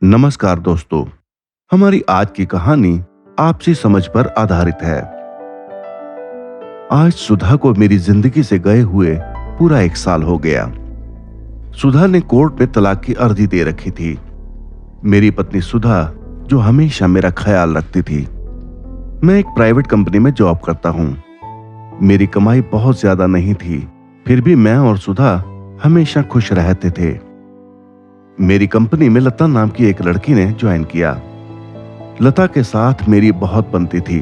नमस्कार दोस्तों। हमारी आज की कहानी आपसी समझ पर आधारित है। आज सुधा को मेरी जिंदगी से गए हुए पूरा 1 साल हो गया। सुधा ने कोर्ट में तलाक की अर्जी दे रखी थी। मेरी पत्नी सुधा, जो हमेशा मेरा ख्याल रखती थी। मैं एक प्राइवेट कंपनी में जॉब करता हूं। मेरी कमाई बहुत ज्यादा नहीं थी, फिर भी मैं और सुधा हमेशा खुश रहते थे। मेरी कंपनी में लता नाम की एक लड़की ने ज्वाइन किया। लता के साथ मेरी बहुत बनती थी।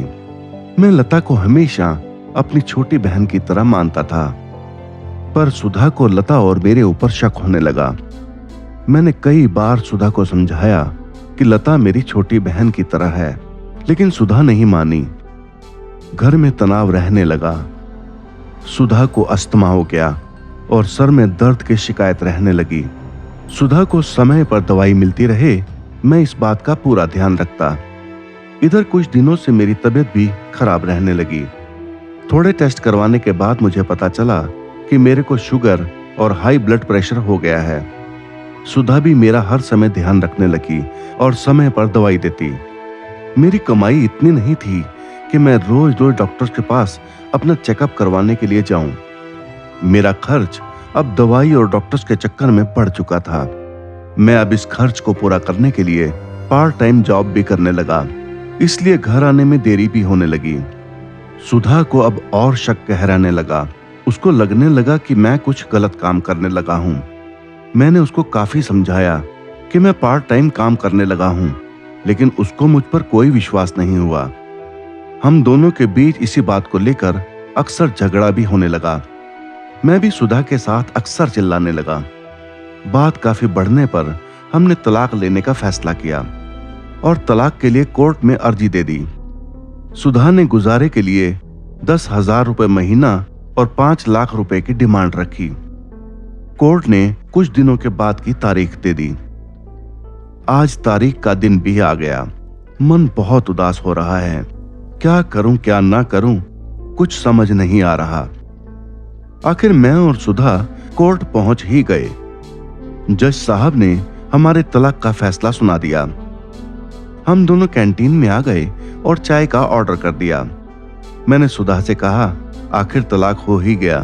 मैं लता को हमेशा अपनी छोटी बहन की तरह मानता था, पर सुधा को लता और मेरे ऊपर शक होने लगा। मैंने कई बार सुधा को समझाया कि लता मेरी छोटी बहन की तरह है, लेकिन सुधा नहीं मानी। घर में तनाव रहने लगा। सुधा को अस्थमा हो गया और सर में दर्द की शिकायत रहने लगी। सुधा को समय पर दवाई मिलती रहे, मैं इस बात का पूरा ध्यान रखता। इधर कुछ दिनों से मेरी तबीयत भी खराब रहने लगी। थोड़े टेस्ट करवाने के बाद मुझे पता चला कि मेरे को शुगर और हाई ब्लड प्रेशर हो गया है। सुधा भी मेरा हर समय ध्यान रखने लगी और समय पर दवाई देती। मेरी कमाई इतनी नहीं थी कि मैं रोज रोज डॉक्टर के पास अपना चेकअप करवाने के लिए जाऊं। मेरा खर्च अब दवाई और डॉक्टर्स के चक्कर में पड़ चुका था। मैं अब इस खर्च को पूरा करने के लिए पार्ट टाइम जॉब भी करने लगा, इसलिए घर आने में देरी भी होने लगी। सुधा को अब और शक गहराने लगा। उसको लगने लगा कि मैं कुछ गलत काम करने लगा हूं। मैंने उसको काफी समझाया कि मैं पार्ट टाइम काम करने लगा हूं, लेकिन उसको मुझ पर कोई विश्वास नहीं हुआ। हम दोनों के बीच इसी बात को लेकर अक्सर झगड़ा भी होने लगा। मैं भी सुधा के साथ अक्सर चिल्लाने लगा। बात काफी बढ़ने पर हमने तलाक लेने का फैसला किया और तलाक के लिए कोर्ट में अर्जी दे दी। सुधा ने गुजारे के लिए 10,000 रुपए महीना और 5 लाख रुपए की डिमांड रखी। कोर्ट ने कुछ दिनों के बाद की तारीख दे दी। आज तारीख का दिन भी आ गया। मन बहुत उदास हो रहा है। क्या करूं क्या ना करूं, कुछ समझ नहीं आ रहा। आखिर मैं और सुधा कोर्ट पहुंच ही गए। जज साहब ने हमारे तलाक का फैसला सुना दिया। हम दोनों कैंटीन में आ गए और चाय का ऑर्डर कर दिया। मैंने सुधा से कहा, आखिर तलाक हो ही गया,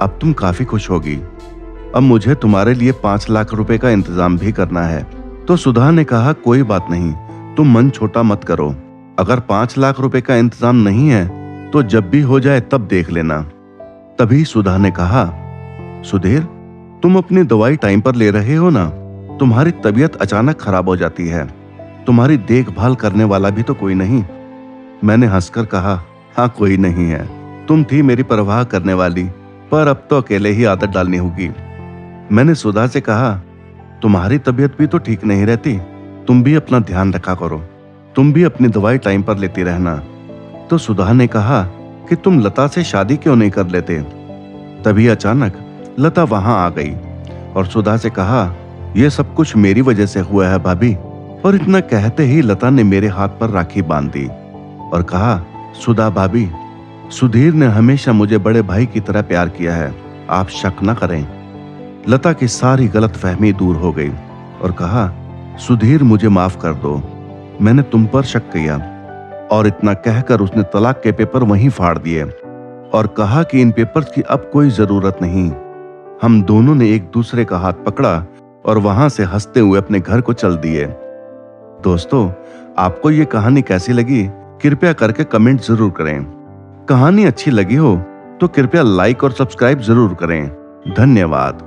अब तुम काफी खुश होगी। अब मुझे तुम्हारे लिए 5 लाख रुपए का इंतजाम भी करना है। तो सुधा ने कहा, कोई बात नहीं, तुम मन छोटा मत करो। अगर 5 लाख रुपए का इंतजाम नहीं है तो जब भी हो जाए तब देख लेना। तभी सुधा ने कहा, सुधीर, तुम अपनी दवाई टाइम पर ले रहे हो ना? तुम्हारी तबीयत अचानक खराब हो जाती है, तुम्हारी देखभाल करने वाला भी तो कोई नहीं। मैंने हंसकर कहा, हाँ कोई नहीं है, तुम थी मेरी परवाह करने वाली, पर अब तो अकेले ही आदत डालनी होगी। मैंने सुधा से कहा, तुम्हारी तबीयत भी तो ठीक नहीं रहती, तुम भी अपना ध्यान रखा करो, तुम भी अपनी दवाई टाइम पर लेती रहना। तो सुधा ने कहा कि तुम लता से शादी क्यों नहीं कर लेते? तभी अचानक लता वहां आ गई और सुधा से कहा, यह सब कुछ मेरी वजह से हुआ है भाभी। और इतना कहते ही लता ने मेरे हाथ पर राखी बांध दी और कहा, सुधा भाभी, सुधीर ने हमेशा मुझे बड़े भाई की तरह प्यार किया है, आप शक न करें। लता की सारी गलतफहमी दूर हो गई और कहा, सुधीर मुझे माफ कर दो, मैंने तुम पर शक किया। और इतना कहकर उसने तलाक के पेपर वहीं फाड़ दिए और कहा कि इन पेपर्स की अब कोई जरूरत नहीं। हम दोनों ने एक दूसरे का हाथ पकड़ा और वहां से हंसते हुए अपने घर को चल दिए। दोस्तों, आपको ये कहानी कैसी लगी कृपया करके कमेंट जरूर करें। कहानी अच्छी लगी हो तो कृपया लाइक और सब्सक्राइब जरूर करें। धन्यवाद।